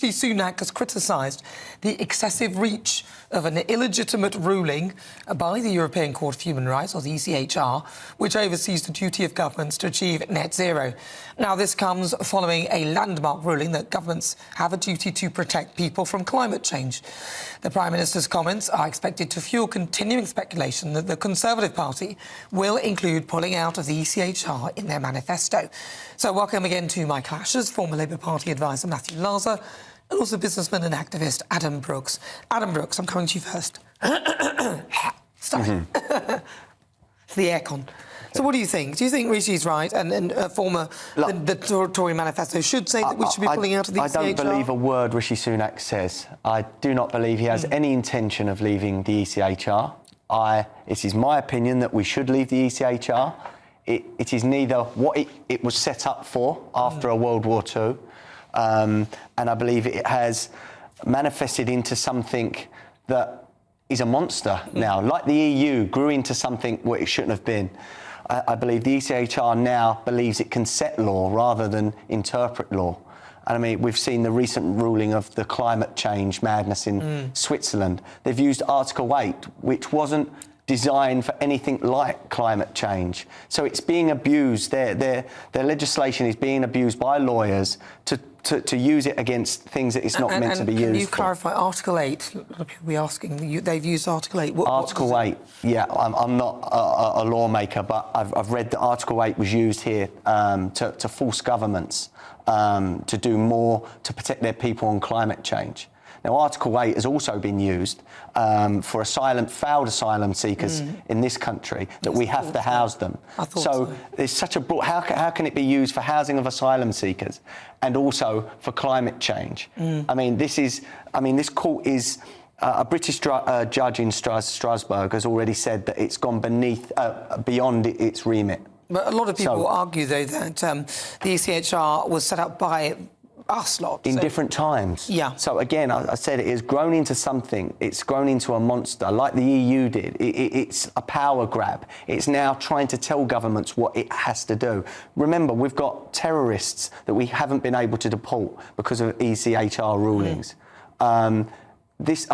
Rishi Sunak has criticised the excessive reach of an illegitimate ruling by the European Court of Human Rights, or the ECHR, which oversees the duty of governments to achieve net zero. Now, this comes following a landmark ruling that governments have a duty to protect people from climate change. The Prime Minister's comments are expected to fuel continuing speculation that the Conservative Party will include pulling out of the ECHR in their manifesto. So welcome again to my clashers, former Labour Party advisor Matthew Larser, and also businessman and activist Adam Brooks. Adam Brooks, I'm coming to you first. Sorry. It's the aircon. So what do you think? Do you think Rishi's right and the Tory manifesto should say that we should be pulling out of the ECHR? I don't believe a word Rishi Sunak says. I do not believe he has any intention of leaving the ECHR. It is my opinion that we should leave the ECHR. It is neither what it was set up for after World War II, and I believe it has manifested into something that is a monster now. Like the EU grew into something what it shouldn't have been. I believe the ECHR now believes it can set law rather than interpret law. And I mean, we've seen the recent ruling of the climate change madness in Switzerland. They've used Article 8, which wasn't designed for anything like climate change. So it's being abused. Their legislation is being abused by lawyers to use it against things that it's not meant to be used for. Can you clarify Article 8? We'll be asking. They've used Article 8. Article 8, yeah, I'm not a lawmaker, but I've read that Article 8 was used here to force governments to do more to protect their people on climate change. Now, Article 8 has also been used for failed asylum seekers in this country, that we have to house them. So there's such a broad... How can it be used for housing of asylum seekers and also for climate change? I mean, this court is... a British judge in Strasbourg has already said that it's gone beyond its remit. But a lot of people argue, though, that the ECHR was set up by us lot. In different times. Yeah. So again, I said it has grown into something. It's grown into a monster, like the EU did. It's a power grab. It's now trying to tell governments what it has to do. Remember, we've got terrorists that we haven't been able to deport because of ECHR rulings. A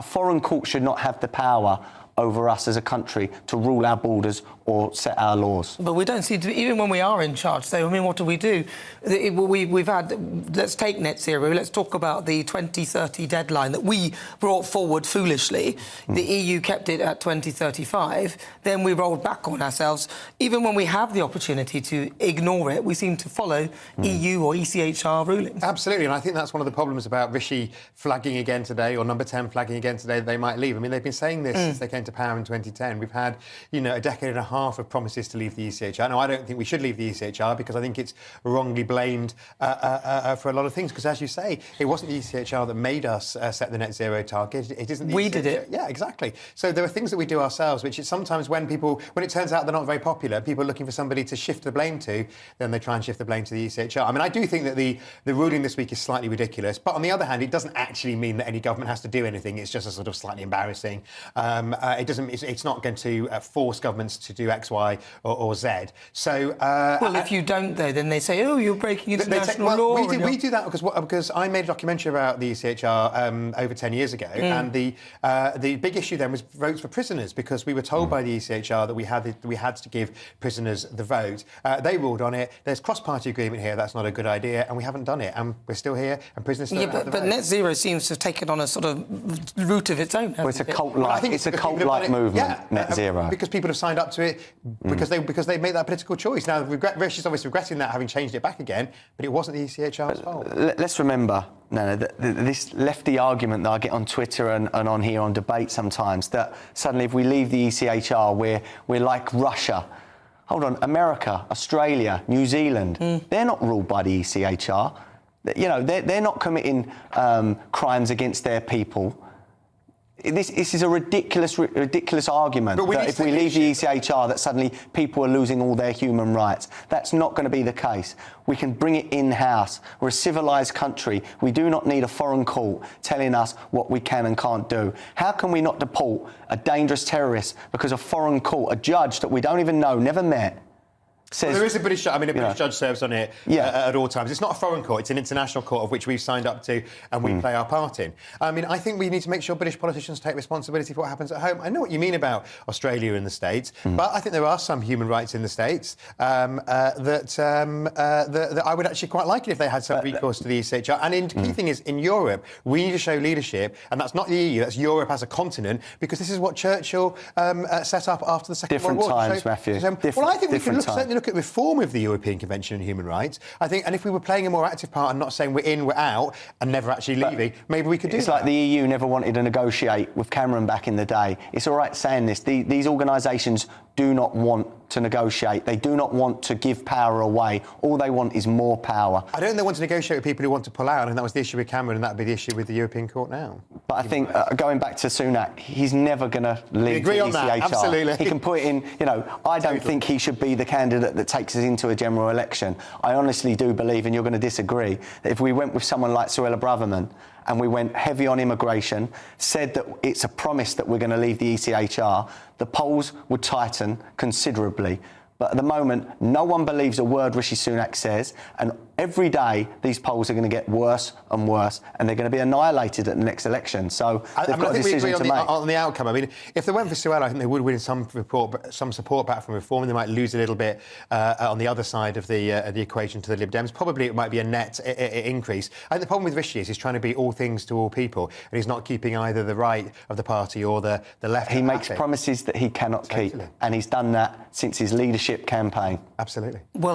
foreign court should not have the power over us as a country to rule our borders or set our laws. But we don't see, even when we are in charge, so, I mean, what do? We've had, let's take net zero, let's talk about the 2030 deadline that we brought forward foolishly. The EU kept it at 2035, then we rolled back on ourselves. Even when we have the opportunity to ignore it, we seem to follow EU or ECHR rulings. Absolutely, and I think that's one of the problems about Rishi flagging again today, or Number 10 flagging again today, that they might leave. I mean, they've been saying this since they came to power in 2010. We've had, a decade and a half of promises to leave the ECHR. Now, I don't think we should leave the ECHR because I think it's wrongly blamed for a lot of things. Because, as you say, it wasn't the ECHR that made us set the net zero target. It isn't. We did it. Yeah, exactly. So there are things that we do ourselves, which is sometimes when it turns out they're not very popular, people are looking for somebody to shift the blame to, then they try and shift the blame to the ECHR. I mean, I do think that the ruling this week is slightly ridiculous, but on the other hand, it doesn't actually mean that any government has to do anything. It's just a sort of slightly embarrassing. It's not going to force governments to do X, Y, or Z. So, well, if you don't, though, then they say, "Oh, you're breaking international law." We do that because I made a documentary about the ECHR over 10 years ago, and the big issue then was votes for prisoners, because we were told by the ECHR that we had to give prisoners the vote. They ruled on it. There's cross-party agreement here. That's not a good idea, and we haven't done it, and we're still here, and prisoners still have the vote. But net zero seems to have taken on a sort of route of its own. Well, it's a cult-like movement, net zero. Because people have signed up to it because they made that political choice. Now, Rishi's obviously regretting that, having changed it back again, but it wasn't the ECHR's fault. Let's remember, this lefty argument that I get on Twitter and on here on debate sometimes, that suddenly if we leave the ECHR, we're like Russia. Hold on, America, Australia, New Zealand, they're not ruled by the ECHR. They're not committing crimes against their people. This is a ridiculous argument that if we leave the ECHR that suddenly people are losing all their human rights. That's not going to be the case. We can bring it in-house. We're a civilised country. We do not need a foreign court telling us what we can and can't do. How can we not deport a dangerous terrorist because a foreign court, a judge that we don't even know, never met, says... Well, there is a British judge serves on it Yeah. at all times. It's not a foreign court, it's an international court of which we've signed up to and we play our part in. I mean, I think we need to make sure British politicians take responsibility for what happens at home. I know what you mean about Australia and the States, but I think there are some human rights in the States that I would actually quite like it if they had some recourse to the ECHR. And the key thing is, in Europe, we need to show leadership, and that's not the EU, that's Europe as a continent, because this is what Churchill set up after the Second World War. Different times, Matthew. Well, I think we can certainly look at reform of the European Convention on Human Rights. I think, and if we were playing a more active part and not saying we're in, we're out, and never actually leaving, maybe we could do that. It's like the EU never wanted to negotiate with Cameron back in the day. It's all right saying this. These organisations do not want to negotiate. They do not want to give power away. All they want is more power. I don't think they want to negotiate with people who want to pull out, and that was the issue with Cameron, and that would be the issue with the European Court now. But I think, going back to Sunak, he's never going to leave the ECHR. On that, absolutely. He can put in, I don't think he should be the candidate that takes us into a general election. I honestly do believe, and you're going to disagree, that if we went with someone like Suella Braverman and we went heavy on immigration, said that it's a promise that we're going to leave the ECHR, the polls would tighten considerably. But at the moment, no one believes a word Rishi Sunak says, and every day these polls are going to get worse and worse, and they're going to be annihilated at the next election. So they've got a decision to make. On the outcome, I mean, if they went for Suella, I think they would win some support back from reform, and they might lose a little bit on the other side of the equation to the Lib Dems. Probably it might be a net increase. I think the problem with Rishi is he's trying to be all things to all people, and he's not keeping either the right of the party or the left. He makes promises that he cannot keep, and he's done that since his leadership campaign. Absolutely. Well,